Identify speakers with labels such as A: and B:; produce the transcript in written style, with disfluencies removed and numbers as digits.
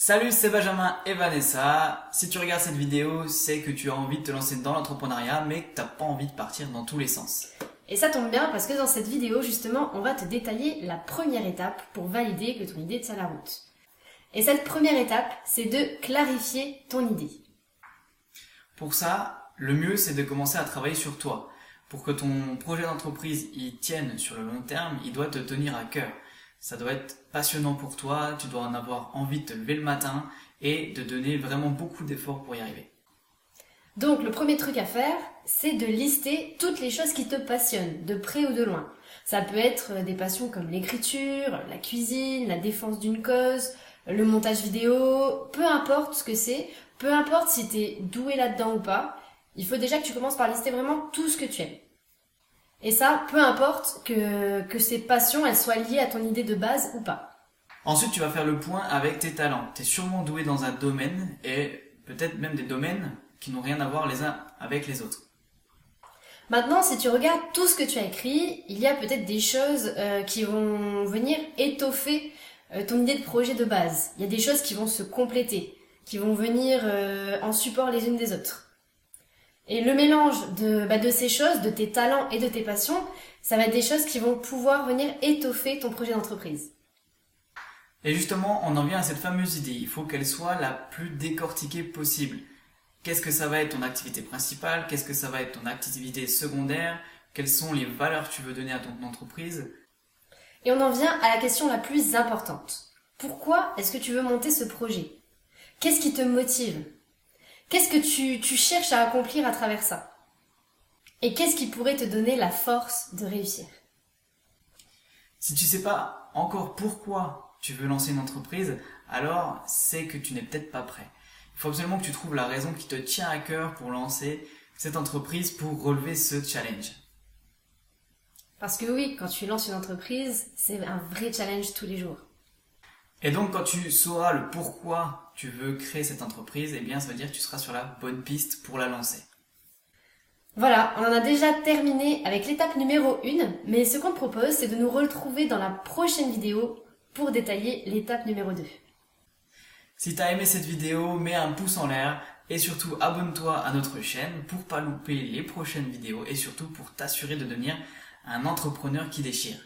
A: Salut, c'est Benjamin et Vanessa. Si tu regardes cette vidéo, c'est que tu as envie de te lancer dans l'entrepreneuriat, mais que tu n'as pas envie de partir dans tous les sens.
B: Et ça tombe bien parce que dans cette vidéo, justement, on va te détailler la première étape pour valider que ton idée tient la route. Et cette première étape, c'est de clarifier ton idée.
A: Pour ça, le mieux, c'est de commencer à travailler sur toi. Pour que ton projet d'entreprise y tienne sur le long terme, il doit te tenir à cœur. Ça doit être passionnant pour toi, tu dois en avoir envie de te lever le matin et de donner vraiment beaucoup d'efforts pour y arriver.
B: Donc le premier truc à faire, c'est de lister toutes les choses qui te passionnent, de près ou de loin. Ça peut être des passions comme l'écriture, la cuisine, la défense d'une cause, le montage vidéo, peu importe ce que c'est, peu importe si tu es doué là-dedans ou pas, il faut déjà que tu commences par lister vraiment tout ce que tu aimes. Et ça, peu importe que ces passions, elles soient liées à ton idée de base ou pas.
A: Ensuite, tu vas faire le point avec tes talents. Tu es sûrement doué dans un domaine et peut-être même des domaines qui n'ont rien à voir les uns avec les autres.
B: Maintenant, si tu regardes tout ce que tu as écrit, il y a peut-être des choses qui vont venir étoffer ton idée de projet de base. Il y a des choses qui vont se compléter, qui vont venir en support les unes des autres. Et le mélange de ces choses, de tes talents et de tes passions, ça va être des choses qui vont pouvoir venir étoffer ton projet d'entreprise.
A: Et justement, on en vient à cette fameuse idée. Il faut qu'elle soit la plus décortiquée possible. Qu'est-ce que ça va être ton activité principale? Qu'est-ce que ça va être ton activité secondaire? Quelles sont les valeurs que tu veux donner à ton entreprise?
B: Et on en vient à la question la plus importante. Pourquoi est-ce que tu veux monter ce projet? Qu'est-ce qui te motive? Qu'est-ce que tu cherches à accomplir à travers ça? Et qu'est-ce qui pourrait te donner la force de réussir?
A: Si tu sais pas encore pourquoi tu veux lancer une entreprise, alors c'est que tu n'es peut-être pas prêt. Il faut absolument que tu trouves la raison qui te tient à cœur pour lancer cette entreprise, pour relever ce challenge.
B: Parce que oui, quand tu lances une entreprise, c'est un vrai challenge tous les jours.
A: Et donc quand tu sauras le pourquoi tu veux créer cette entreprise, eh bien ça veut dire que tu seras sur la bonne piste pour la lancer.
B: Voilà, on en a déjà terminé avec l'étape numéro 1, mais ce qu'on te propose, c'est de nous retrouver dans la prochaine vidéo pour détailler l'étape numéro 2.
A: Si tu as aimé cette vidéo, mets un pouce en l'air et surtout abonne-toi à notre chaîne pour pas louper les prochaines vidéos et surtout pour t'assurer de devenir un entrepreneur qui déchire.